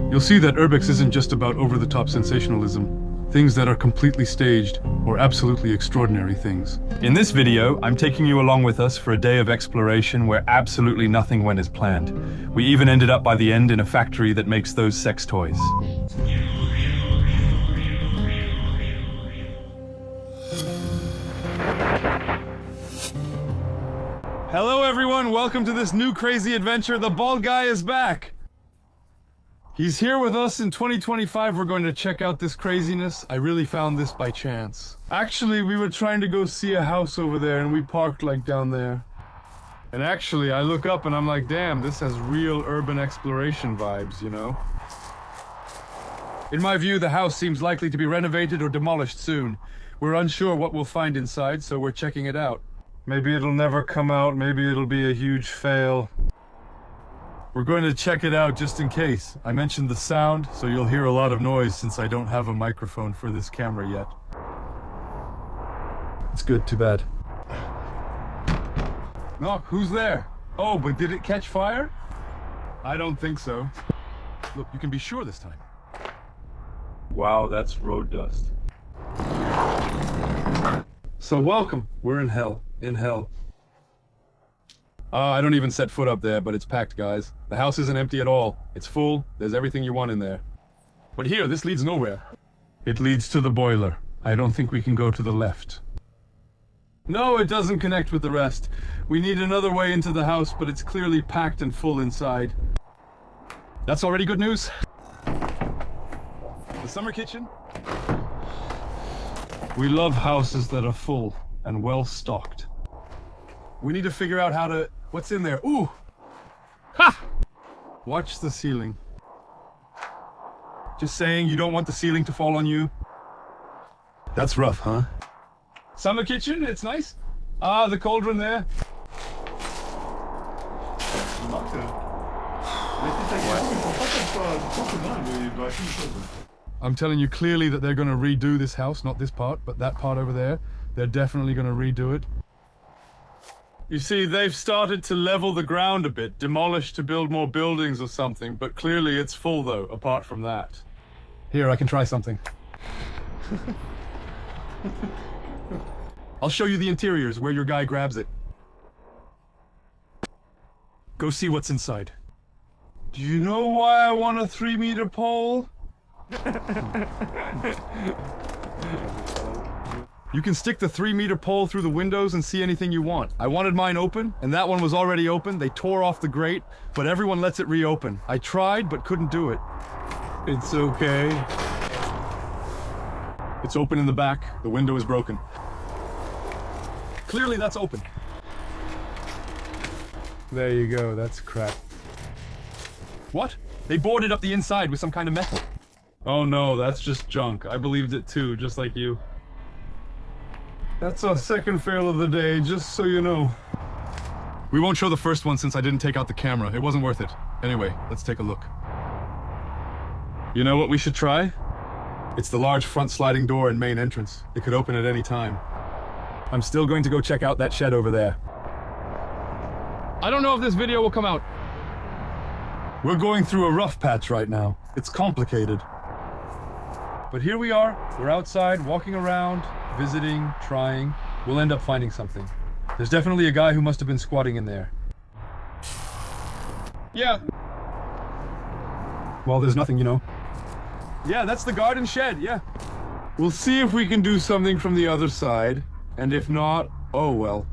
You'll see that urbex isn't just about over-the-top sensationalism, things that are completely staged or absolutely extraordinary things. In this video, I'm taking you along with us for a day of exploration where absolutely nothing went as planned. We even ended up by the end in a factory that makes those sex toys. Hello everyone, welcome to this new crazy adventure. The bald guy is back. He's here with us in 2025. We're going to check out this craziness. I really found this by chance. Actually, we were trying to go see a house over there and we parked like down there. And actually, I look up and I'm like, damn, this has real urban exploration vibes, you know? In my view, the house seems likely to be renovated or demolished soon. We're unsure what we'll find inside, so we're checking it out. Maybe it'll never come out, maybe it'll be a huge fail. We're going to check it out just in case. I mentioned the sound, so you'll hear a lot of noise since I don't have a microphone for this camera yet. It's good, too bad. Knock, who's there? Oh, but did it catch fire? I don't think so. Look, you can be sure this time. Wow, that's road dust. So welcome, we're in hell. In hell. I don't even set foot up there, but it's packed, guys. The house isn't empty at all. It's full. There's everything you want in there. But here, this leads nowhere. It leads to the boiler. I don't think we can go to the left. No, it doesn't connect with the rest. We need another way into the house, but it's clearly packed and full inside. That's already good news. The summer kitchen. We love houses that are full and well stocked. We need to figure out how to... What's in there? Ooh! Ha! Watch the ceiling. Just saying, you don't want the ceiling to fall on you. That's rough, huh? Summer kitchen, it's nice. Ah, the cauldron there. I'm telling you clearly that they're going to redo this house, not this part, but that part over there. They're definitely going to redo it. You see, they've started to level the ground a bit, demolish to build more buildings or something, but clearly it's full though, apart from that. Here, I can try something. I'll show you the interiors where your guy grabs it. Go see what's inside. Do you know why I want a 3-meter pole? You can stick the 3-meter pole through the windows and see anything you want. I wanted mine open, and that one was already open. They tore off the grate, but everyone lets it reopen. I tried, but couldn't do it. It's okay. It's open in the back. The window is broken. Clearly that's open. There you go, that's crap. What? They boarded up the inside with some kind of metal. Oh no, that's just junk. I believed it too, just like you. That's our second fail of the day, just so you know. We won't show the first one since I didn't take out the camera. It wasn't worth it. Anyway, let's take a look. You know what we should try? It's the large front sliding door and main entrance. It could open at any time. I'm still going to go check out that shed over there. I don't know if this video will come out. We're going through a rough patch right now. It's complicated. But here we are. We're outside, walking around, visiting, trying. We'll end up finding something. There's definitely a guy who must have been squatting in there. Yeah. Well, there's nothing, you know. Yeah, that's the garden shed, yeah. We'll see if we can do something from the other side. And if not, oh well.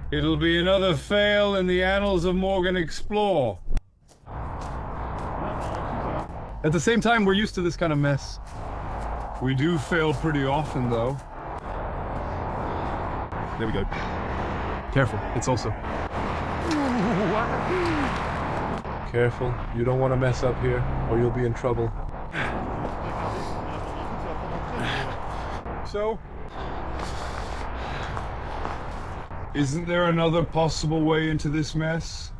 It'll be another fail in the annals of Morgan Explore. At the same time, we're used to this kind of mess. We do fail pretty often, though. There we go. Careful, it's also... Careful, you don't want to mess up here, or you'll be in trouble. So... Isn't there another possible way into this mess?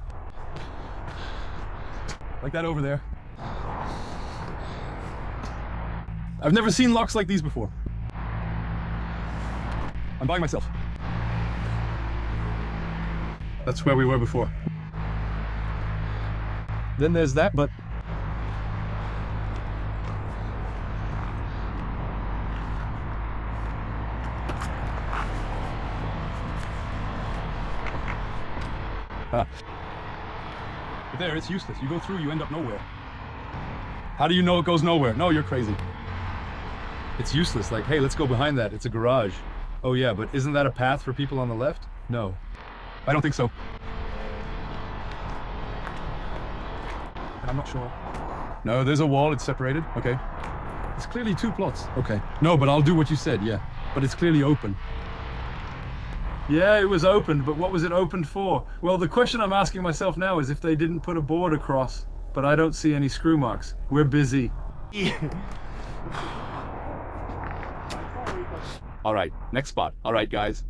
Like that over there. I've never seen locks like these before. I'm by myself. That's where we were before. Then there's that, but But there, it's useless. You go through, you end up nowhere. How do you know it goes nowhere? No, you're crazy. It's useless. Like, hey, let's go behind that. It's a garage. Oh yeah, but isn't that a path for people on the left? No. I don't think so. I'm not sure. No, there's a wall. It's separated. Okay. It's clearly two plots. Okay. No, but I'll do what you said, yeah. But it's clearly open. Yeah, it was opened, but what was it opened for? Well, the question I'm asking myself now is if they didn't put a board across, but I don't see any screw marks. We're busy. All right, next spot. All right, guys.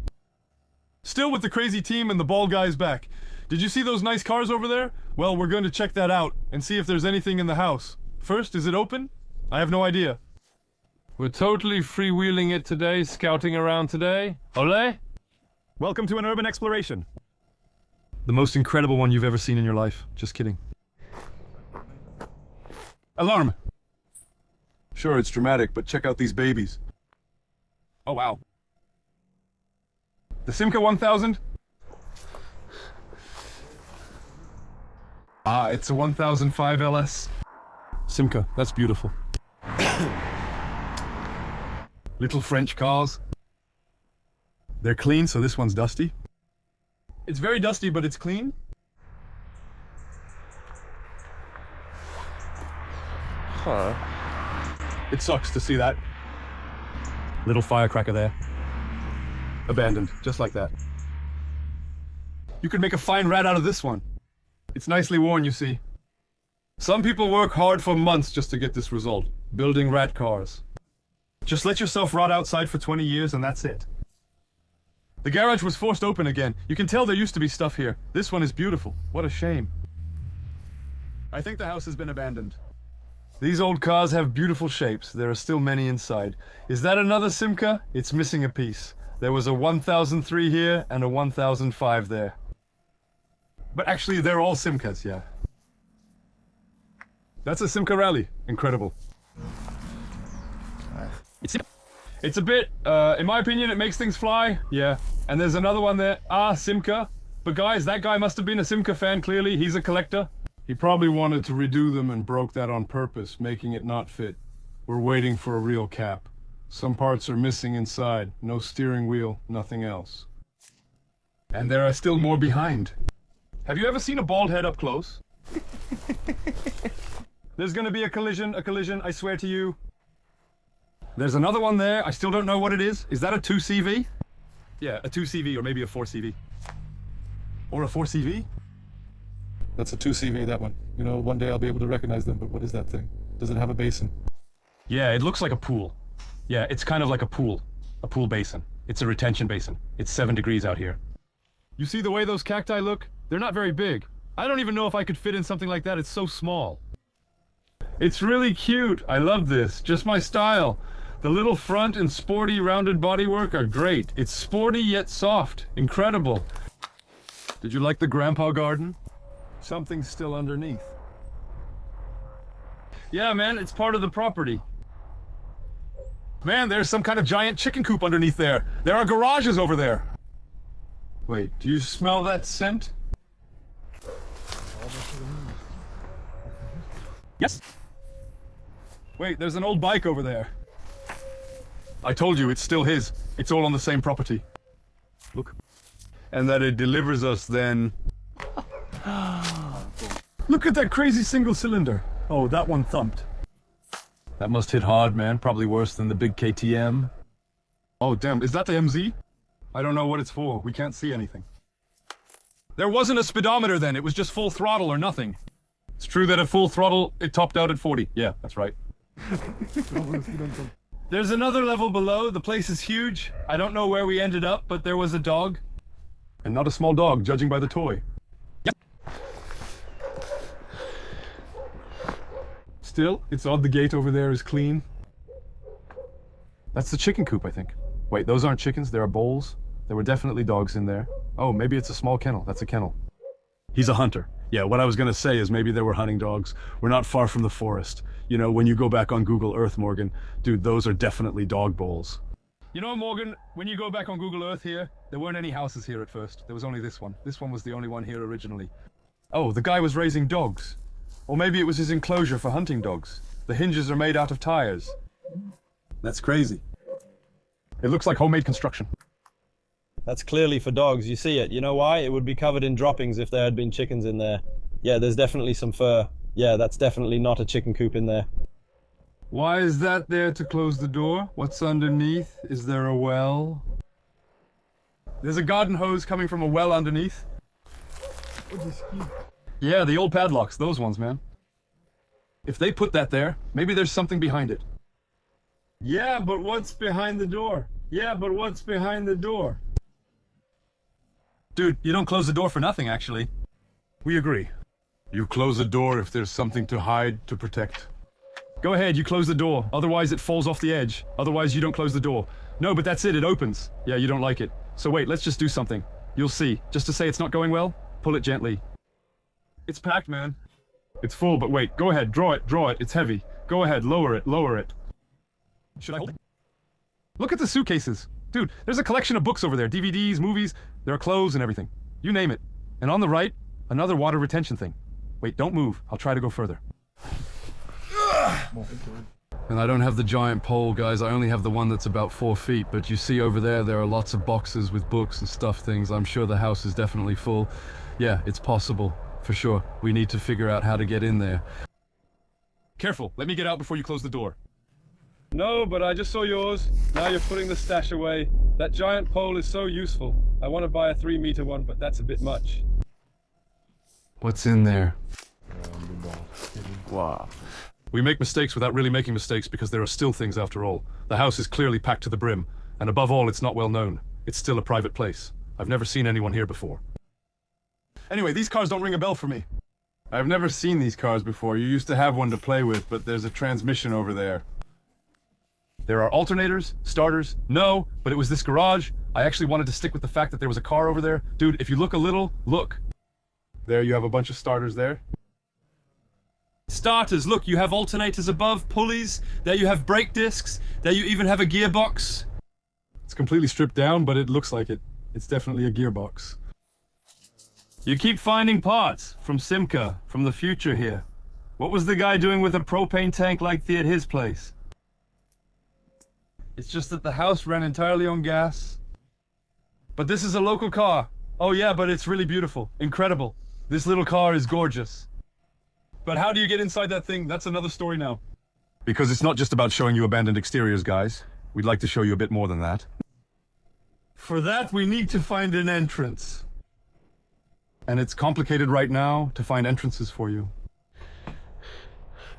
Still with the crazy team and the bald guys back. Did you see those nice cars over there? Well, we're going to check that out and see if there's anything in the house. First, is it open? I have no idea. We're totally freewheeling it today, scouting around today. Ole? Welcome to an urban exploration. The most incredible one you've ever seen in your life. Just kidding. Alarm! Sure, it's dramatic, but check out these babies. Oh, wow. The Simca 1000? Ah, it's a 1005 LS. Simca, that's beautiful. Little French cars. They're clean, so this one's dusty. It's very dusty, but it's clean. Huh. It sucks to see that. Little firecracker there. Abandoned, just like that. You could make a fine rat out of this one. It's nicely worn, you see. Some people work hard for months just to get this result. Building rat cars. Just let yourself rot outside for 20 years and that's it. The garage was forced open again. You can tell there used to be stuff here. This one is beautiful. What a shame. I think the house has been abandoned. These old cars have beautiful shapes. There are still many inside. Is that another Simca? It's missing a piece. There was a 1003 here and a 1005 there. But actually, they're all Simcas, yeah. That's a Simca Rally. Incredible. It's a bit, in my opinion, it makes things fly. Yeah. And there's another one there. Ah, Simca. But guys, that guy must have been a Simca fan, clearly. He's a collector. He probably wanted to redo them and broke that on purpose, making it not fit. We're waiting for a real cap. Some parts are missing inside. No steering wheel, nothing else. And there are still more behind. Have you ever seen a bald head up close? There's gonna be a collision, I swear to you. There's another one there. I still don't know what it is. Is that a 2CV? Yeah, a 2CV or maybe a 4CV. Or a 4CV? That's a 2CV, that one. You know, one day I'll be able to recognize them, but what is that thing? Does it have a basin? Yeah, it looks like a pool. Yeah, it's kind of like a pool basin. It's a retention basin. It's 7 degrees out here. You see the way those cacti look? They're not very big. I don't even know if I could fit in something like that. It's so small. It's really cute. I love this. Just my style. The little front and sporty rounded bodywork are great. It's sporty yet soft. Incredible. Did you like the grandpa garden? Something's still underneath. Yeah, man, it's part of the property. Man, there's some kind of giant chicken coop underneath there. There are garages over there. Wait, do you smell that scent? Yes. Wait, there's an old bike over there. I told you, it's still his. It's all on the same property. Look. And that it delivers us then... Look at that crazy single cylinder. Oh, that one thumped. That must hit hard, man. Probably worse than the big KTM. Oh, damn. Is that the MZ? I don't know what it's for. We can't see anything. There wasn't a speedometer then. It was just full throttle or nothing. It's true that at full throttle, it topped out at 40. Yeah, that's right. There's another level below. The place is huge. I don't know where we ended up, but there was a dog. And not a small dog, judging by the toy. Yep. Still, it's odd the gate over there is clean. That's the chicken coop, I think. Wait, those aren't chickens, there are bowls. There were definitely dogs in there. Oh, maybe it's a small kennel. That's a kennel. He's a hunter. Yeah, what I was gonna say is maybe there were hunting dogs. We're not far from the forest. You know, when you go back on Google Earth, Morgan, dude, those are definitely dog bowls. You know, Morgan, when you go back on Google Earth here, there weren't any houses here at first. There was only this one. This one was the only one here originally. Oh, the guy was raising dogs. Or maybe it was his enclosure for hunting dogs. The hinges are made out of tires. That's crazy. It looks like homemade construction. That's clearly for dogs. You see it. You know why? It would be covered in droppings if there had been chickens in there. Yeah, there's definitely some fur. Yeah, that's definitely not a chicken coop in there. Why is that there to close the door? What's underneath? Is there a well? There's a garden hose coming from a well underneath. Yeah, the old padlocks, those ones, man. If they put that there, maybe there's something behind it. Yeah, but what's behind the door? Yeah, but what's behind the door? Dude, you don't close the door for nothing, actually. We agree. You close the door if there's something to hide, to protect. Go ahead, you close the door. Otherwise it falls off the edge. Otherwise you don't close the door. No, but that's it, it opens. Yeah, you don't like it. So wait, let's just do something. You'll see. Just to say it's not going well, pull it gently. It's packed, man. It's full, but wait, go ahead, draw it, it's heavy. Go ahead, lower it, lower it. Should I hold it? Look at the suitcases. Dude, there's a collection of books over there, DVDs, movies, there are clothes and everything. You name it. And on the right, another water retention thing. Wait, don't move, I'll try to go further. And I don't have the giant pole, guys, I only have the one that's about 4 feet, but you see over there, there are lots of boxes with books and stuff things. I'm sure the house is definitely full. Yeah, it's possible, for sure. We need to figure out how to get in there. Careful, let me get out before you close the door. No, but I just saw yours. Now you're putting the stash away. That giant pole is so useful. I want to buy a 3-meter one, but that's a bit much. What's in there? Wow. We make mistakes without really making mistakes because there are still things after all. The house is clearly packed to the brim, and above all, it's not well known. It's still a private place. I've never seen anyone here before. Anyway, these cars don't ring a bell for me. I've never seen these cars before. You used to have one to play with, but there's a transmission over there. There are alternators, starters, no, but it was this garage. I actually wanted to stick with the fact that there was a car over there. Dude, if you look a little, look. There you have a bunch of starters there. Starters, look, you have alternators above, pulleys, there you have brake discs, there you even have a gearbox. It's completely stripped down, but it looks like it. It's definitely a gearbox. You keep finding parts from Simca, from the future here. What was the guy doing with a propane tank like at his place? It's just that the house ran entirely on gas. But this is a local car. Oh yeah, but it's really beautiful, incredible. This little car is gorgeous. But how do you get inside that thing? That's another story now. Because it's not just about showing you abandoned exteriors, guys. We'd like to show you a bit more than that. For that, we need to find an entrance. And it's complicated right now to find entrances for you.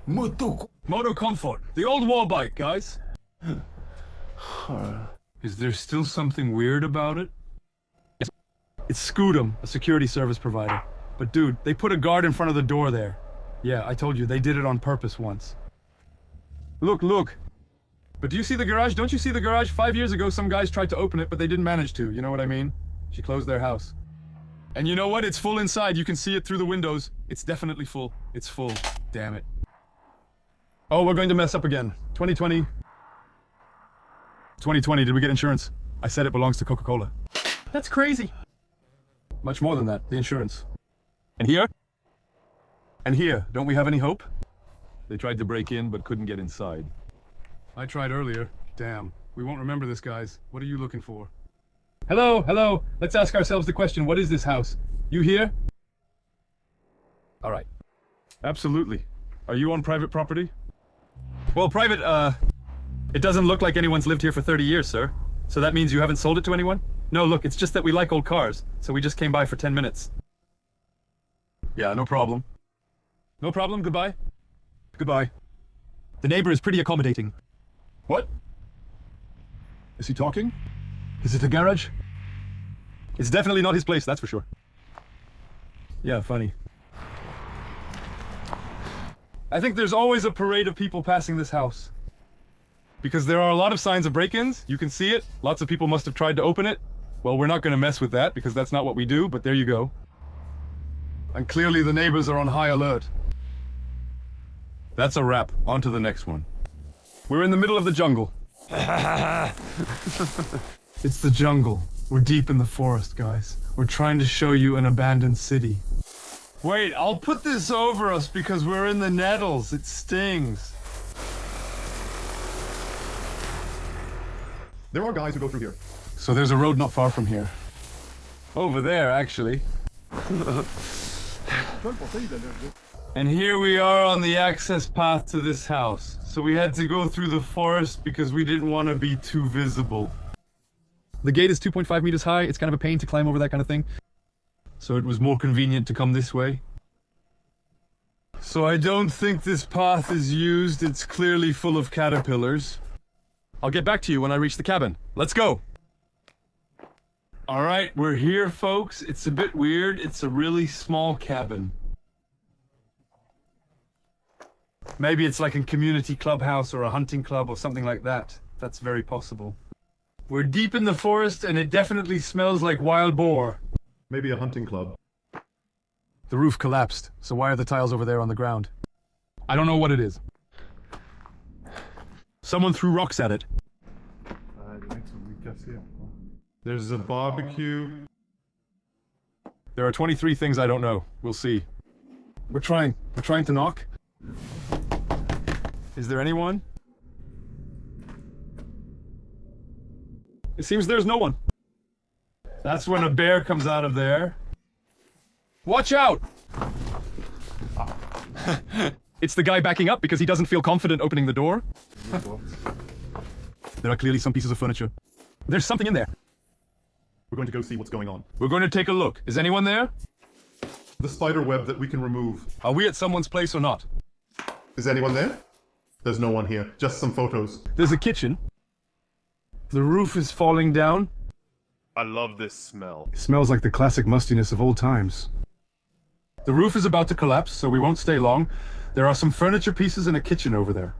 Moto Comfort, the old war bike, guys. Is there still something weird about it? Yes. It's Scootum, a security service provider. But dude, they put a guard in front of the door there. Yeah, I told you, they did it on purpose once. Look, look. But do you see the garage? Don't you see the garage? 5 years ago, some guys tried to open it, but they didn't manage to. You know what I mean? She closed their house. And you know what? It's full inside. You can see it through the windows. It's definitely full. It's full. Damn it. Oh, we're going to mess up again. 2020. 2020, did we get insurance? I said it belongs to Coca-Cola. That's crazy. Much more than that, the insurance. And here? And here, don't we have any hope? They tried to break in, but couldn't get inside. I tried earlier. Damn. We won't remember this, guys. What are you looking for? Hello, hello. Let's ask ourselves the question, what is this house? You here? All right. Absolutely. Are you on private property? Well, private, it doesn't look like anyone's lived here for 30 years, sir. So that means you haven't sold it to anyone? No, look, it's just that we like old cars, so we just came by for 10 minutes. Yeah, no problem. No problem, goodbye. Goodbye. The neighbor is pretty accommodating. What? Is he talking? Is it a garage? It's definitely not his place, that's for sure. Yeah, funny. I think there's always a parade of people passing this house. Because there are a lot of signs of break-ins, you can see it. Lots of people must have tried to open it. Well, we're not gonna mess with that because that's not what we do, but there you go. And clearly the neighbors are on high alert. That's a wrap. On to the next one. We're in the middle of the jungle. It's the jungle. We're deep in the forest, guys. We're trying to show you an abandoned city. Wait, I'll put this over us because we're in the nettles. It stings. There are guys who go through here. So there's a road not far from here. Over there, actually. And here we are on the access path to this house. So we had to go through the forest because we didn't want to be too visible. The gate is 2.5 meters high. It's kind of a pain to climb over that kind of thing. So it was more convenient to come this way. So I don't think this path is used. It's clearly full of caterpillars. I'll get back to you when I reach the cabin. Let's go. All right, we're here, folks. It's a bit weird. It's a really small cabin. Maybe it's like a community clubhouse or a hunting club or something like that. That's very possible. We're deep in the forest and it definitely smells like wild boar. Maybe a hunting club. The roof collapsed, so why are the tiles over there on the ground? I don't know what it is. Someone threw rocks at it. There's a barbecue. There are 23 things I don't know. We'll see. We're trying to knock. Is there anyone? It seems there's no one. That's when a bear comes out of there. Watch out! It's the guy backing up because he doesn't feel confident opening the door. There are clearly some pieces of furniture. There's something in there. We're going to go see what's going on. We're going to take a look. Is anyone there? The spider web that we can remove. Are we at someone's place or not? Is anyone there? There's no one here. Just some photos. There's a kitchen. The roof is falling down. I love this smell. It smells like the classic mustiness of old times. The roof is about to collapse, so we won't stay long. There are some furniture pieces in a kitchen over there.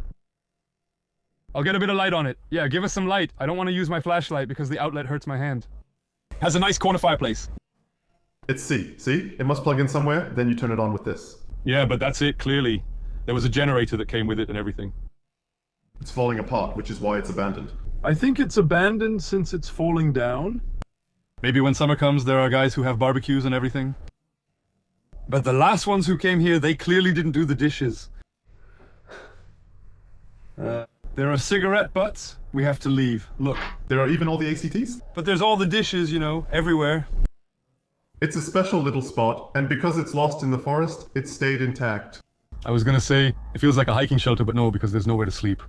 I'll get a bit of light on it. Yeah, give us some light. I don't want to use my flashlight because the outlet hurts my hand. Has a nice corner fireplace. It's C. See? It must plug in somewhere, then you turn it on with this. Yeah, but that's it, clearly. There was a generator that came with it and everything. It's falling apart, which is why it's abandoned. I think it's abandoned since it's falling down. Maybe when summer comes, there are guys who have barbecues and everything. But the last ones who came here, they clearly didn't do the dishes. There are cigarette butts. We have to leave. Look. There are even all the ACTs? But there's all the dishes, you know, everywhere. It's a special little spot, and because it's lost in the forest, it stayed intact. I was gonna say, it feels like a hiking shelter, but no, because there's nowhere to sleep.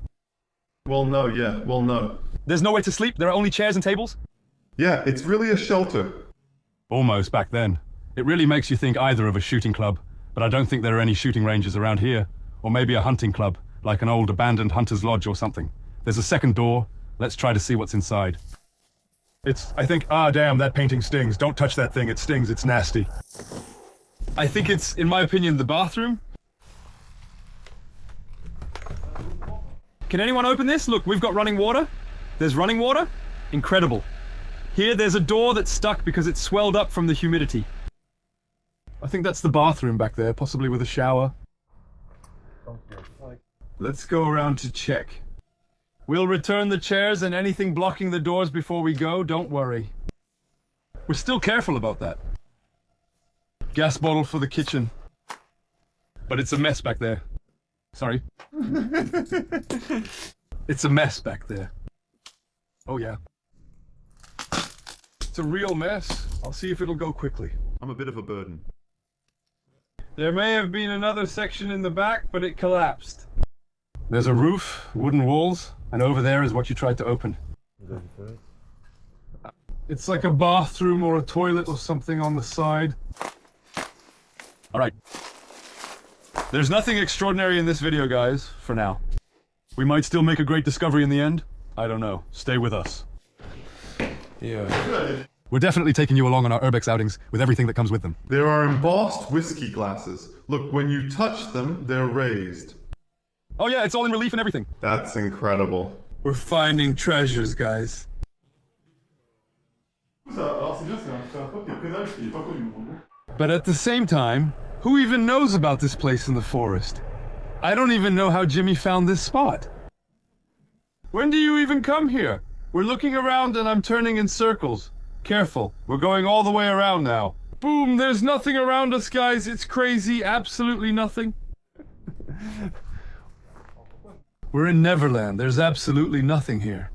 Well, no, yeah, well, no. There's nowhere to sleep? There are only chairs and tables? Yeah, it's really a shelter. Almost, back then. It really makes you think either of a shooting club, but I don't think there are any shooting ranges around here. Or maybe a hunting club, like an old abandoned hunter's lodge or something. There's a second door. Let's try to see what's inside. I think, damn, that painting stings. Don't touch that thing, it stings, it's nasty. I think it's, in my opinion, the bathroom. Can anyone open this? Look, we've got running water. There's running water. Incredible. Here, there's a door that's stuck because it's swelled up from the humidity. I think that's the bathroom back there, possibly with a shower. Let's go around to check. We'll return the chairs and anything blocking the doors before we go, don't worry. We're still careful about that. Gas bottle for the kitchen. But it's a mess back there. Sorry. It's a mess back there. Oh yeah. It's a real mess. I'll see if it'll go quickly. I'm a bit of a burden. There may have been another section in the back, but it collapsed. There's a roof, wooden walls, and over there is what you tried to open. It's like a bathroom or a toilet or something on the side. All right. There's nothing extraordinary in this video, guys, for now. We might still make a great discovery in the end. I don't know. Stay with us. Yeah. We're definitely taking you along on our urbex outings with everything that comes with them. There are embossed whiskey glasses. Look, when you touch them, they're raised. Oh yeah, it's all in relief and everything. That's incredible. We're finding treasures, guys. But at the same time, who even knows about this place in the forest? I don't even know how Jimmy found this spot. When do you even come here? We're looking around and I'm turning in circles. Careful, we're going all the way around now. Boom, there's nothing around us, guys. It's crazy, absolutely nothing. We're in Neverland. There's absolutely nothing here.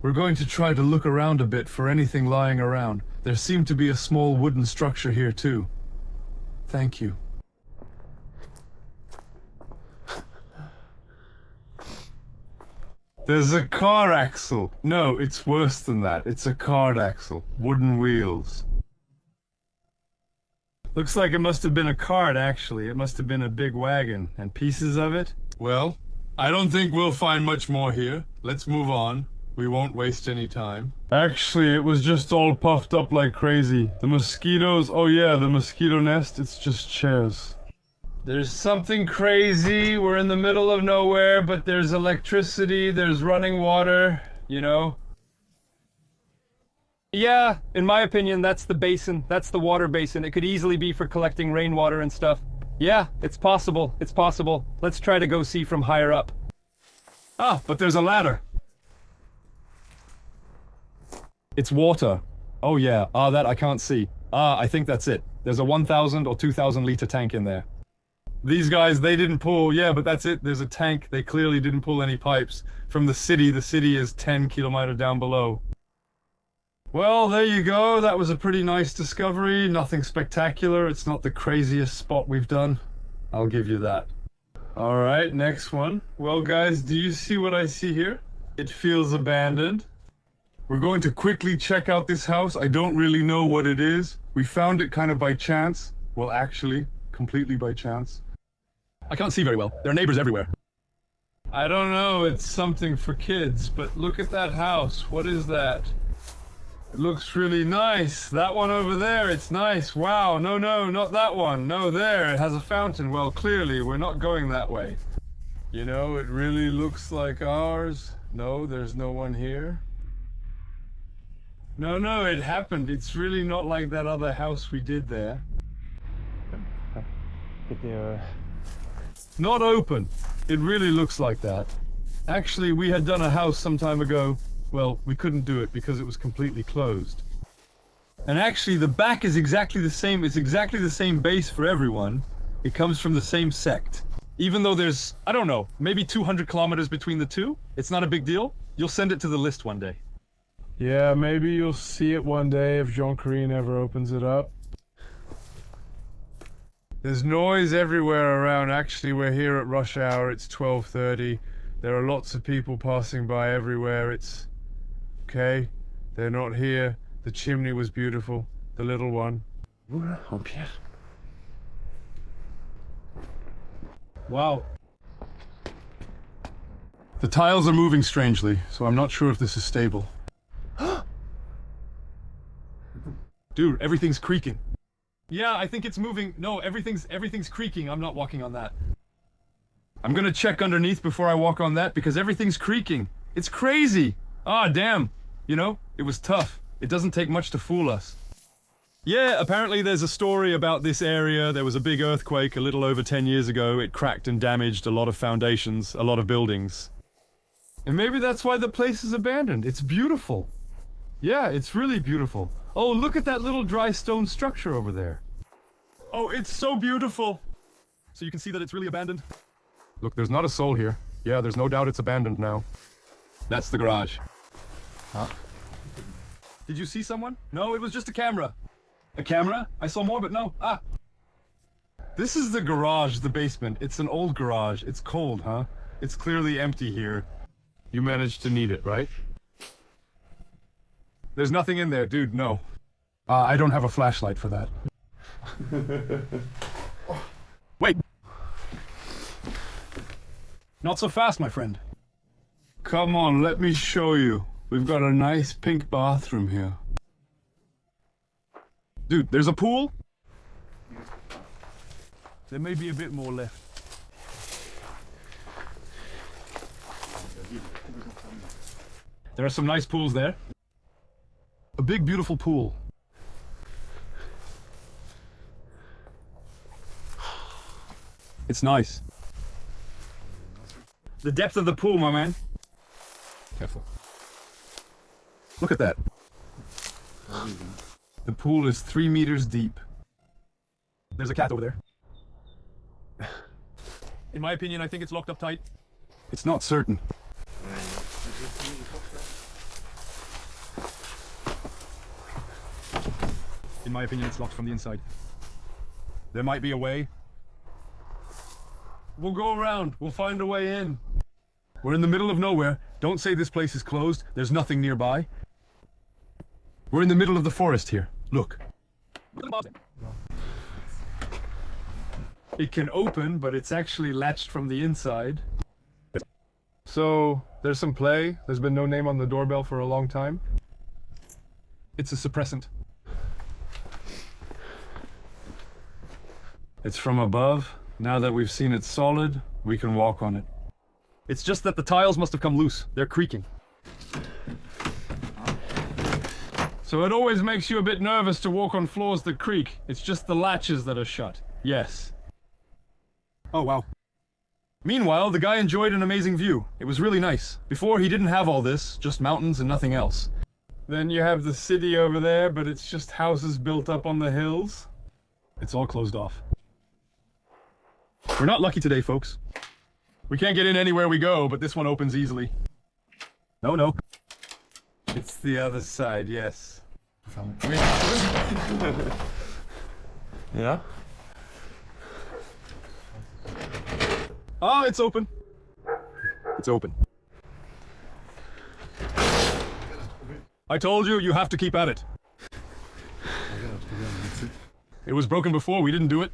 We're going to try to look around a bit for anything lying around. There seemed to be a small wooden structure here too. Thank you. There's a car axle. No, it's worse than that. It's a cart axle. Wooden wheels. Looks like it must have been a cart, actually. It must have been a big wagon. And pieces of it? Well, I don't think we'll find much more here. Let's move on. We won't waste any time. Actually, it was just all puffed up like crazy. The mosquitoes, oh yeah, the mosquito nest, it's just chairs. There's something crazy. We're in the middle of nowhere, but there's electricity, there's running water, you know? Yeah, in my opinion, that's the basin. That's the water basin. It could easily be for collecting rainwater and stuff. Yeah, it's possible. It's possible. Let's try to go see from higher up. Ah, but there's a ladder. It's water. Oh yeah, that I can't see. I think that's it. There's a 1,000 or 2,000 liter tank in there. These guys, they didn't pull, yeah, but that's it. There's a tank. They clearly didn't pull any pipes from the city. The city is 10 kilometers down below. Well, there you go. That was a pretty nice discovery. Nothing spectacular. It's not the craziest spot we've done. I'll give you that. All right, next one. Well, guys, do you see what I see here? It feels abandoned. We're going to quickly check out this house. I don't really know what it is. We found it kind of by chance. Well, actually, completely by chance. I can't see very well. There are neighbors everywhere. I don't know. It's something for kids, but look at that house. What is that? It looks really nice. That one over there, it's nice. Wow, no, not that one. No, there, it has a fountain. Well, clearly, we're not going that way. You know, it really looks like ours. No, there's no one here. No, it happened. It's really not like that other house we did there. Not open. It really looks like that. Actually, we had done a house some time ago. Well, we couldn't do it because it was completely closed. And actually, the back is exactly the same. It's exactly the same base for everyone. It comes from the same sect. Even though there's, I don't know, maybe 200 kilometers between the two, it's not a big deal. You'll send it to the list one day. Yeah, maybe you'll see it one day if Jean-Karine ever opens it up. There's noise everywhere around. Actually, we're here at rush hour. It's 12:30. There are lots of people passing by everywhere. It's okay. They're not here. The chimney was beautiful. The little one. Wow. The tiles are moving strangely, so I'm not sure if this is stable. Dude, everything's creaking. Yeah, I think it's moving. No, everything's creaking. I'm not walking on that. I'm gonna check underneath before I walk on that because everything's creaking. It's crazy. Ah, damn. You know, it was tough. It doesn't take much to fool us. Yeah, apparently there's a story about this area. There was a big earthquake a little over 10 years ago. It cracked and damaged a lot of foundations, a lot of buildings. And maybe that's why the place is abandoned. It's beautiful. Yeah, it's really beautiful. Oh, look at that little dry stone structure over there. Oh, it's so beautiful. So you can see that it's really abandoned. Look, there's not a soul here. Yeah, there's no doubt it's abandoned now. That's the garage. Huh? Did you see someone? No, it was just a camera. A camera? I saw more, but no. Ah. This is the garage, the basement. It's an old garage. It's cold, huh? It's clearly empty here. You managed to need it, right? There's nothing in there, dude, no. I don't have a flashlight for that. Wait. Not so fast, my friend. Come on, let me show you. We've got a nice pink bathroom here. Dude, there's a pool. There may be a bit more left. There are some nice pools there. A big, beautiful pool. It's nice. The depth of the pool, my man. Careful. Look at that. The pool is 3 meters deep. There's a cat over there. In my opinion, I think it's locked up tight. It's not certain. In my opinion, it's locked from the inside. There might be a way. We'll go around. We'll find a way in. We're in the middle of nowhere. Don't say this place is closed. There's nothing nearby. We're in the middle of the forest here. Look. It can open, but it's actually latched from the inside. So, there's some play. There's been no name on the doorbell for a long time. It's a suppressant. It's from above. Now that we've seen it solid, we can walk on it. It's just that the tiles must have come loose. They're creaking. So it always makes you a bit nervous to walk on floors that creak. It's just the latches that are shut. Yes. Oh, wow. Meanwhile, the guy enjoyed an amazing view. It was really nice. Before, he didn't have all this, just mountains and nothing else. Then you have the city over there, but it's just houses built up on the hills. It's all closed off. We're not lucky today, folks. We can't get in anywhere we go, but this one opens easily. No. It's the other side, yes. Yeah? Oh, it's open. It's open. I told you, you have to keep at it. It was broken before, we didn't do it.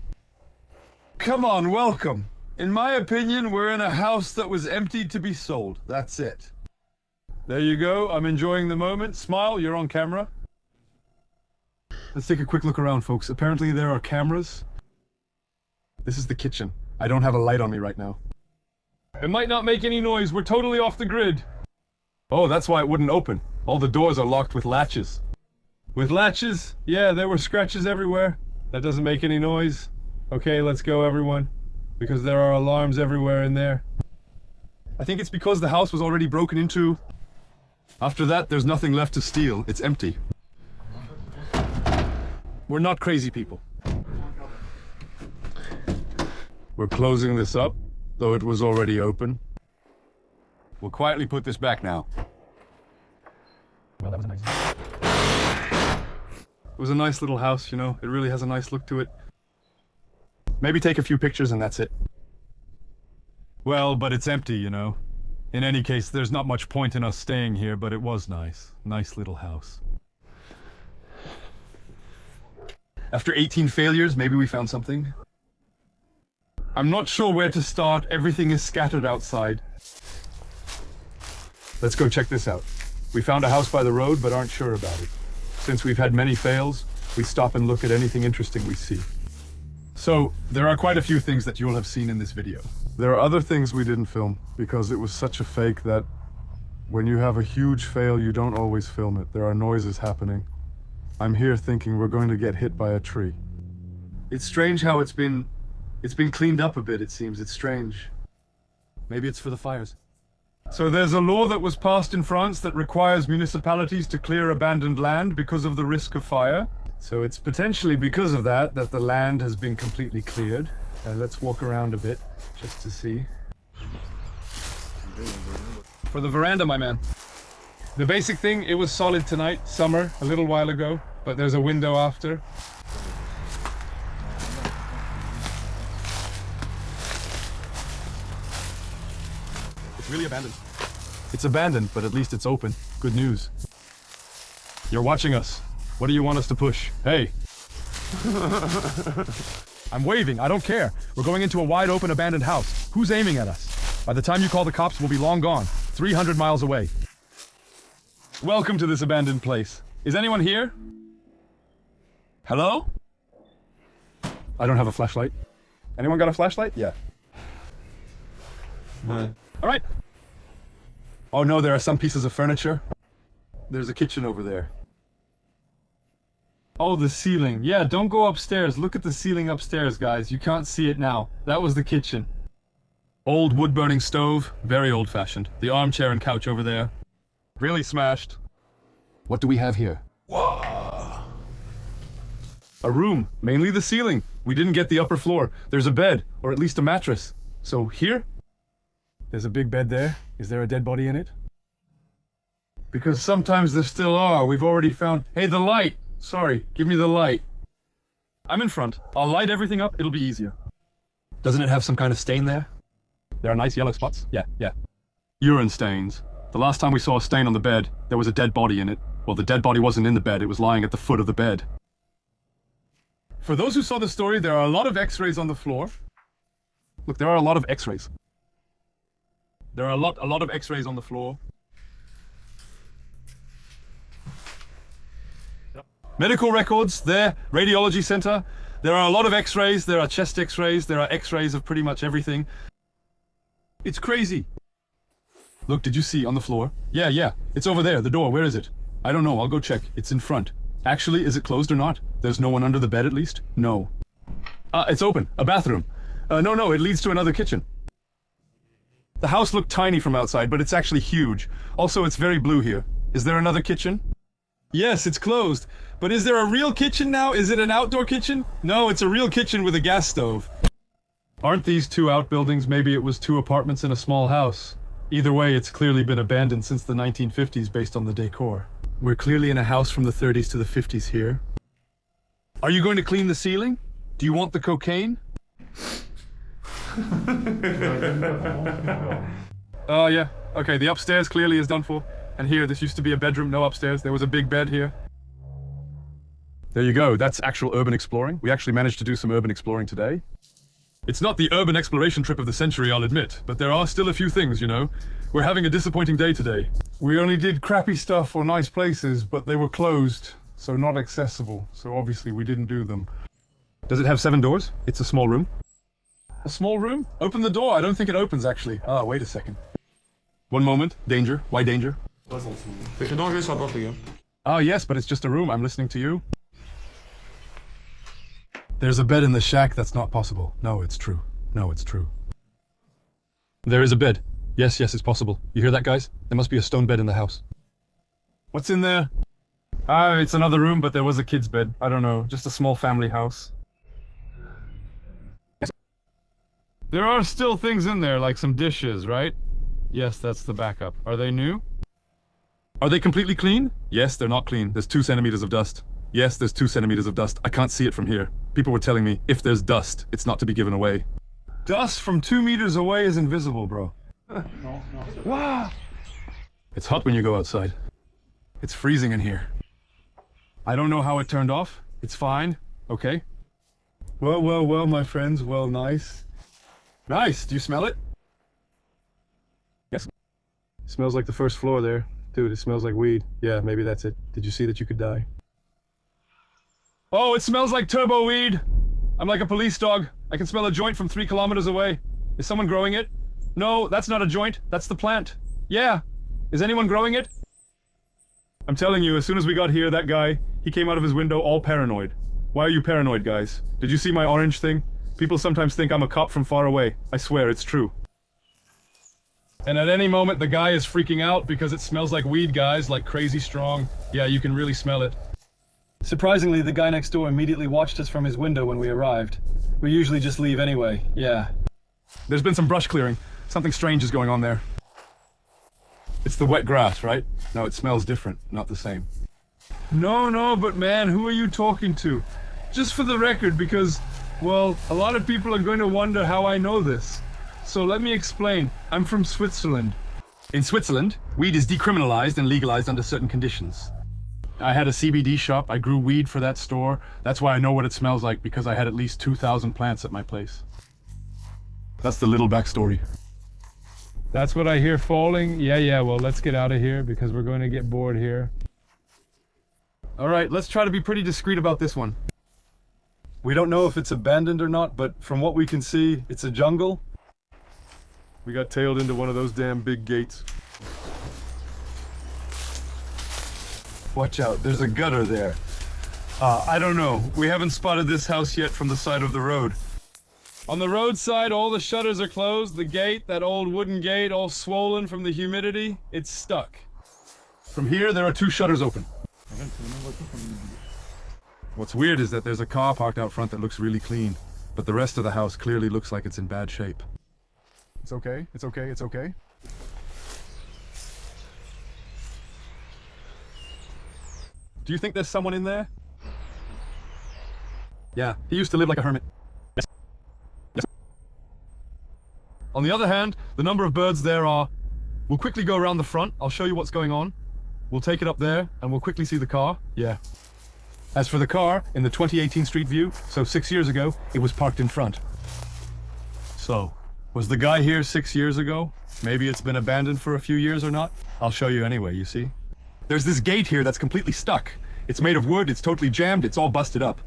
Come on, welcome. In my opinion, we're in a house that was emptied to be sold. That's it. There you go, I'm enjoying the moment. Smile, you're on camera. Let's take a quick look around, folks. Apparently there are cameras. This is the kitchen. I don't have a light on me right now. It might not make any noise, we're totally off the grid. Oh, that's why it wouldn't open. All the doors are locked with latches. With latches? Yeah, there were scratches everywhere. That doesn't make any noise. Okay, let's go everyone. Because there are alarms everywhere in there. I think it's because the house was already broken into. After that, there's nothing left to steal. It's empty. We're not crazy people. We're closing this up, though it was already open. We'll quietly put this back now. Well, that was nice. It was a nice little house, you know. It really has a nice look to it. Maybe take a few pictures and that's it. Well, but it's empty, you know. In any case, there's not much point in us staying here, but it was nice. Nice little house. After 18 failures, maybe we found something. I'm not sure where to start. Everything is scattered outside. Let's go check this out. We found a house by the road, but aren't sure about it. Since we've had many fails, we stop and look at anything interesting we see. So, there are quite a few things that you'll have seen in this video. There are other things we didn't film, because it was such a fake that when you have a huge fail, you don't always film it. There are noises happening. I'm here thinking we're going to get hit by a tree. It's strange how it's been cleaned up a bit, it seems. It's strange. Maybe it's for the fires. So there's a law that was passed in France that requires municipalities to clear abandoned land because of the risk of fire. So it's potentially because of that the land has been completely cleared. Let's walk around a bit, just to see. For the veranda, my man. The basic thing, it was solid tonight, summer, a little while ago, but there's a window after. It's really abandoned. It's abandoned, but at least it's open. Good news. You're watching us. What do you want us to push? Hey. I'm waving, I don't care. We're going into a wide open abandoned house. Who's aiming at us? By the time you call the cops, we'll be long gone. 300 miles away. Welcome to this abandoned place. Is anyone here? Hello? I don't have a flashlight. Anyone got a flashlight? Yeah. All right. Oh no, there are some pieces of furniture. There's a kitchen over there. Oh, the ceiling. Yeah, don't go upstairs. Look at the ceiling upstairs, guys. You can't see it now. That was the kitchen. Old wood-burning stove. Very old-fashioned. The armchair and couch over there. Really smashed. What do we have here? A room, mainly the ceiling. We didn't get the upper floor. There's a bed, or at least a mattress. So here? There's a big bed there. Is there a dead body in it? Because sometimes there still are. We've already found... Hey, the light! Sorry, give me the light. I'm in front. I'll light everything up, it'll be easier. Doesn't it have some kind of stain there? There are nice yellow spots. Yeah. Urine stains. The last time we saw a stain on the bed, there was a dead body in it. Well, the dead body wasn't in the bed, it was lying at the foot of the bed. For those who saw the story, there are a lot of x-rays on the floor. Look, there are a lot of x-rays. There are a lot of x-rays on the floor. Medical records, there, radiology center. There are a lot of x-rays, there are chest x-rays, there are x-rays of pretty much everything. It's crazy. Look, did you see on the floor? Yeah, it's over there, the door, where is it? I don't know, I'll go check. It's in front. Actually, is it closed or not? There's no one under the bed at least? No. It's open, a bathroom. No, it leads to another kitchen. The house looked tiny from outside, but it's actually huge. Also, it's very blue here. Is there another kitchen? Yes, it's closed. But is there a real kitchen now? Is it an outdoor kitchen? No, it's a real kitchen with a gas stove. Aren't these two outbuildings? Maybe it was two apartments in a small house. Either way, it's clearly been abandoned since the 1950s based on the decor. We're clearly in a house from the 30s to the 50s here. Are you going to clean the ceiling? Do you want the cocaine? Oh, yeah. Okay, the upstairs clearly is done for. And here, this used to be a bedroom, no upstairs. There was a big bed here. There you go, that's actual urban exploring. We actually managed to do some urban exploring today. It's not the urban exploration trip of the century, I'll admit, but there are still a few things, you know. We're having a disappointing day today. We only did crappy stuff or nice places, but they were closed, so not accessible. So obviously we didn't do them. Does it have 7 doors? It's a small room. A small room? Open the door. I don't think it opens, actually. Ah, wait a second. One moment. Danger. Why danger? Ah, yes, but it's just a room. I'm listening to you. There's a bed in the shack. That's not possible. No, it's true. No, it's true. There is a bed. Yes, it's possible. You hear that, guys? There must be a stone bed in the house. What's in there? Ah, it's another room, but there was a kid's bed. I don't know. Just a small family house. There are still things in there, like some dishes, right? Yes, that's the backup. Are they new? Are they completely clean? Yes, they're not clean. There's 2 centimeters of dust. Yes, there's 2 centimeters of dust. I can't see it from here. People were telling me, if there's dust, it's not to be given away. Dust from 2 meters away is invisible, bro. Wow! It's hot when you go outside. It's freezing in here. I don't know how it turned off. It's fine. Okay. Well, my friends. Well, nice. Nice! Do you smell it? Yes. It smells like the first floor there. Dude, it smells like weed. Yeah, maybe that's it. Did you see that you could die? Oh, it smells like turbo weed! I'm like a police dog. I can smell a joint from 3 kilometers away. Is someone growing it? No, that's not a joint. That's the plant. Yeah. Is anyone growing it? I'm telling you, as soon as we got here, that guy, he came out of his window all paranoid. Why are you paranoid, guys? Did you see my orange thing? People sometimes think I'm a cop from far away. I swear, it's true. And at any moment, the guy is freaking out because it smells like weed, guys, like crazy strong. Yeah, you can really smell it. Surprisingly, the guy next door immediately watched us from his window when we arrived. We usually just leave anyway, yeah. There's been some brush clearing. Something strange is going on there. It's the wet grass, right? No, it smells different, not the same. No, but man, who are you talking to? Just for the record, because, well, a lot of people are going to wonder how I know this. So let me explain. I'm from Switzerland. In Switzerland, weed is decriminalized and legalized under certain conditions. I had a CBD shop. I grew weed for that store. That's why I know what it smells like, because I had at least 2,000 plants at my place. That's the little backstory. That's what I hear falling. Yeah, well, let's get out of here because we're going to get bored here. All right, let's try to be pretty discreet about this one. We don't know if it's abandoned or not, but from what we can see, it's a jungle. We got tailed into one of those damn big gates. Watch out, there's a gutter there. I don't know. We haven't spotted this house yet from the side of the road. On the roadside, all the shutters are closed. The gate, that old wooden gate, all swollen from the humidity, it's stuck. From here, there are 2 shutters open. What's weird is that there's a car parked out front that looks really clean, but the rest of the house clearly looks like it's in bad shape. It's okay, it's okay, it's okay. Do you think there's someone in there? Yeah, he used to live like a hermit. Yes. Yes. On the other hand, the number of birds there are... We'll quickly go around the front, I'll show you what's going on. We'll take it up there, and we'll quickly see the car. Yeah. As for the car, in the 2018 street view, so 6 years ago, it was parked in front. So, was the guy here 6 years ago? Maybe it's been abandoned for a few years or not? I'll show you anyway, you see? There's this gate here that's completely stuck. It's made of wood, it's totally jammed, it's all busted up.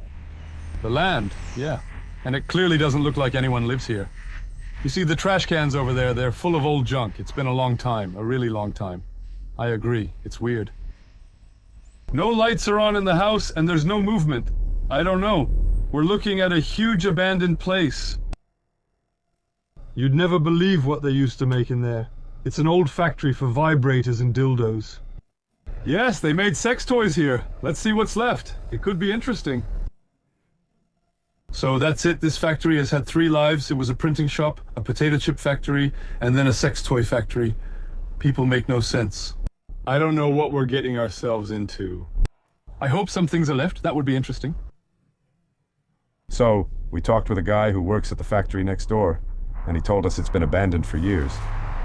The land, yeah. And it clearly doesn't look like anyone lives here. You see the trash cans over there, they're full of old junk. It's been a long time, a really long time. I agree, it's weird. No lights are on in the house and there's no movement. I don't know. We're looking at a huge abandoned place. You'd never believe what they used to make in there. It's an old factory for vibrators and dildos. Yes, they made sex toys here. Let's see what's left. It could be interesting. So that's it. This factory has had 3 lives. It was a printing shop, a potato chip factory, and then a sex toy factory. People make no sense. I don't know what we're getting ourselves into. I hope some things are left. That would be interesting. So, we talked with a guy who works at the factory next door, and he told us it's been abandoned for years.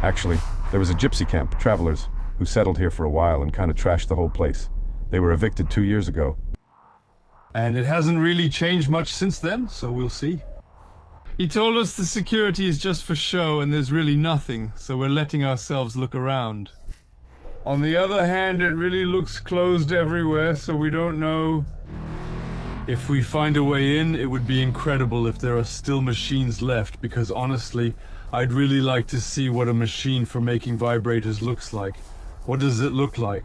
Actually, there was a gypsy camp, travelers, who settled here for a while and kind of trashed the whole place. They were evicted 2 years ago. And it hasn't really changed much since then, so we'll see. He told us the security is just for show and there's really nothing, so we're letting ourselves look around. On the other hand, it really looks closed everywhere, so we don't know. If we find a way in, it would be incredible if there are still machines left, because honestly, I'd really like to see what a machine for making vibrators looks like. What does it look like?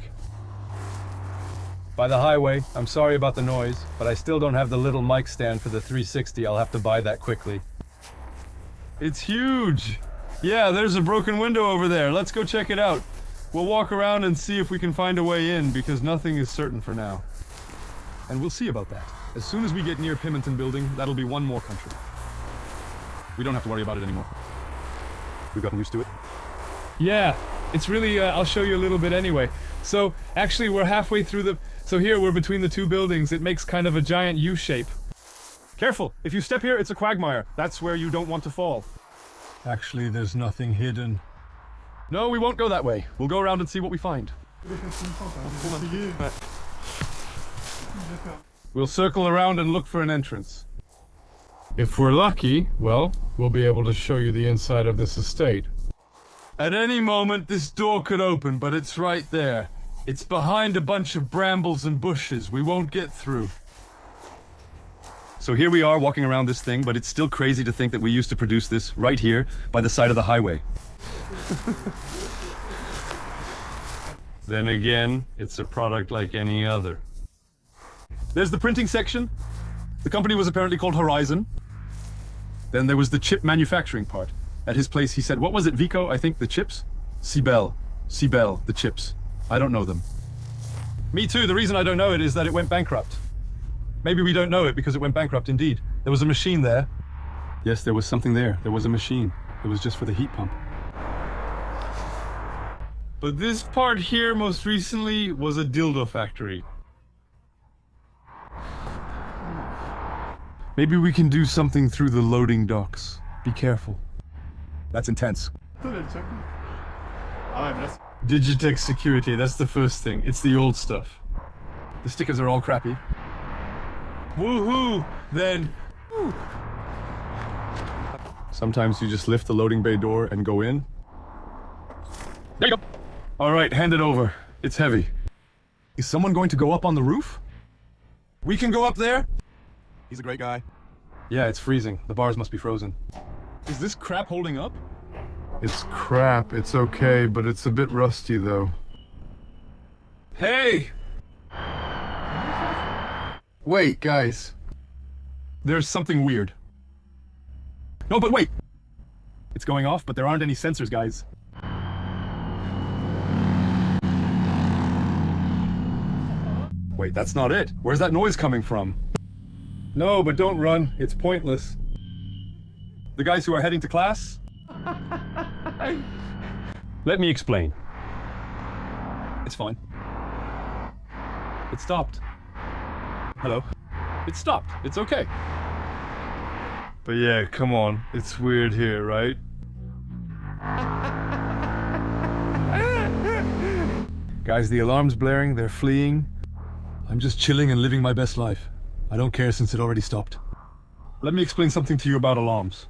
By the highway, I'm sorry about the noise, but I still don't have the little mic stand for the 360. I'll have to buy that quickly. It's huge! Yeah, there's a broken window over there. Let's go check it out. We'll walk around and see if we can find a way in, because nothing is certain for now. And we'll see about that. As soon as we get near Pimminton Building, that'll be one more country. We don't have to worry about it anymore. We've gotten used to it. Yeah, it's really, I'll show you a little bit anyway. So, actually we're halfway through the... So here, we're between the 2 buildings. It makes kind of a giant U shape. Careful! If you step here, it's a quagmire. That's where you don't want to fall. Actually, there's nothing hidden. No, we won't go that way. We'll go around and see what we find. We'll circle around and look for an entrance. If we're lucky, well, we'll be able to show you the inside of this estate. At any moment, this door could open, but it's right there. It's behind a bunch of brambles and bushes. We won't get through. So here we are walking around this thing, but it's still crazy to think that we used to produce this right here by the side of the highway. Then again, it's a product like any other. There's the printing section. The company was apparently called Horizon. Then there was the chip manufacturing part. At his place, he said, what was it, Vico? I think the chips? Cibel, the chips. I don't know them. Me too. The reason I don't know it is that it went bankrupt. Maybe we don't know it because it went bankrupt indeed. There was a machine there. Yes, there was something there. There was a machine. It was just for the heat pump. But this part here, most recently, was a dildo factory. Maybe we can do something through the loading docks. Be careful. That's intense. Digitech security, that's the first thing. It's the old stuff. The stickers are all crappy. Woohoo! Then... Woo. Sometimes you just lift the loading bay door and go in. There you go! Alright, hand it over. It's heavy. Is someone going to go up on the roof? We can go up there? He's a great guy. Yeah, it's freezing. The bars must be frozen. Is this crap holding up? It's crap. It's okay, but it's a bit rusty, though. Hey! Wait, guys. There's something weird. No, but wait! It's going off, but there aren't any sensors, guys. Wait, that's not it. Where's that noise coming from? No, but don't run. It's pointless. The guys who are heading to class? Let me explain. It's fine. It stopped. Hello? It stopped. It's okay. But yeah, come on. It's weird here, right? Guys, the alarm's blaring. They're fleeing. I'm just chilling and living my best life. I don't care since it already stopped. Let me explain something to you about alarms.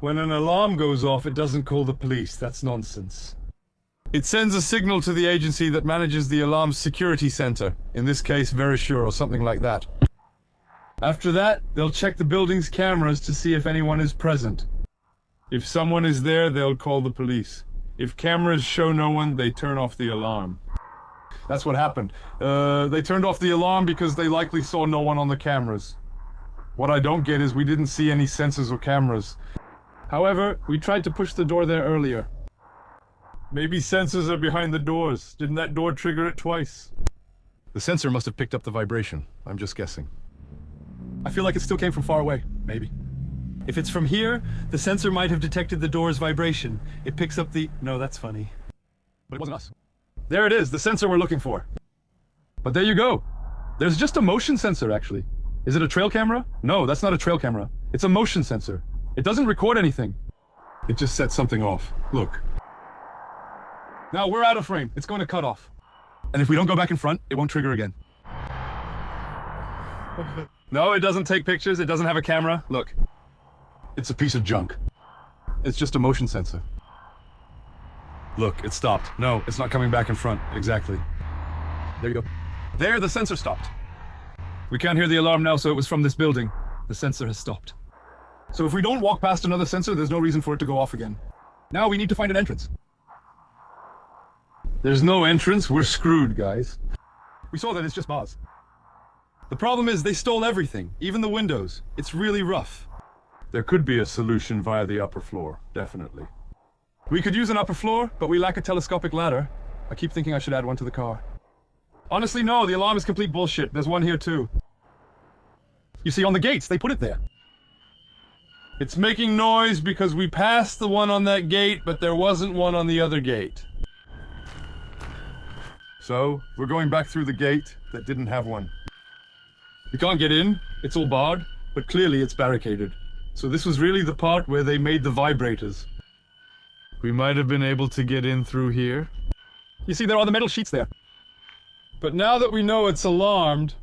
When an alarm goes off, it doesn't call the police. That's nonsense. It sends a signal to the agency that manages the alarm's security center. In this case, Verisure or something like that. After that, they'll check the building's cameras to see if anyone is present. If someone is there, they'll call the police. If cameras show no one, they turn off the alarm. That's what happened. They turned off the alarm because they likely saw no one on the cameras. What I don't get is we didn't see any sensors or cameras. However, we tried to push the door there earlier. Maybe sensors are behind the doors. Didn't that door trigger it twice? The sensor must have picked up the vibration. I'm just guessing. I feel like it still came from far away. Maybe. If it's from here, the sensor might have detected the door's vibration. It picks up the... No, that's funny. But it wasn't us. There it is, the sensor we're looking for. But there you go. There's just a motion sensor, actually. Is it a trail camera? No, that's not a trail camera. It's a motion sensor. It doesn't record anything. It just sets something off. Look. Now we're out of frame. It's going to cut off. And if we don't go back in front, it won't trigger again. No, it doesn't take pictures. It doesn't have a camera. Look. It's a piece of junk. It's just a motion sensor. Look, it stopped. No, it's not coming back in front. Exactly. There you go. There, the sensor stopped. We can't hear the alarm now, so it was from this building. The sensor has stopped. So if we don't walk past another sensor, there's no reason for it to go off again. Now we need to find an entrance. There's no entrance. We're screwed, guys. We saw that it's just bars. The problem is they stole everything, even the windows. It's really rough. There could be a solution via the upper floor, definitely. We could use an upper floor, but we lack a telescopic ladder. I keep thinking I should add one to the car. Honestly, no, the alarm is complete bullshit. There's one here too. You see, on the gates, they put it there. It's making noise because we passed the one on that gate, but there wasn't one on the other gate. So, we're going back through the gate that didn't have one. We can't get in, it's all barred, but clearly it's barricaded. So this was really the part where they made the vibrators. We might have been able to get in through here. You see, there are the metal sheets there. But now that we know it's alarmed,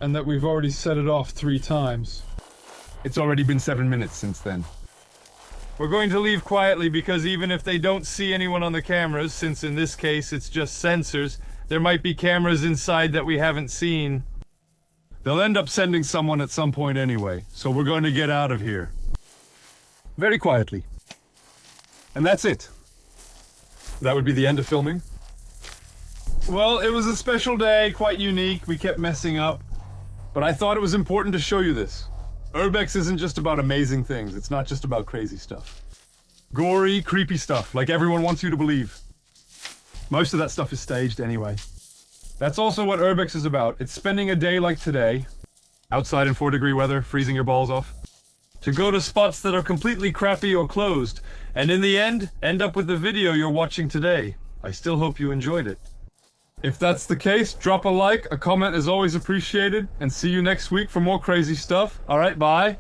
and that we've already set it off 3 times, it's already been 7 minutes since then. We're going to leave quietly because even if they don't see anyone on the cameras, since in this case it's just sensors, there might be cameras inside that we haven't seen. They'll end up sending someone at some point anyway, so we're going to get out of here. Very quietly. And that's it. That would be the end of filming. Well, it was a special day, quite unique. We kept messing up. But I thought it was important to show you this. Urbex isn't just about amazing things. It's not just about crazy stuff. Gory, creepy stuff, like everyone wants you to believe. Most of that stuff is staged anyway. That's also what Urbex is about. It's spending a day like today, outside in 4-degree weather, freezing your balls off, to go to spots that are completely crappy or closed, and in the end up with the video you're watching today. I still hope you enjoyed it. If that's the case, drop a like, a comment is always appreciated, and see you next week for more crazy stuff. Alright, bye.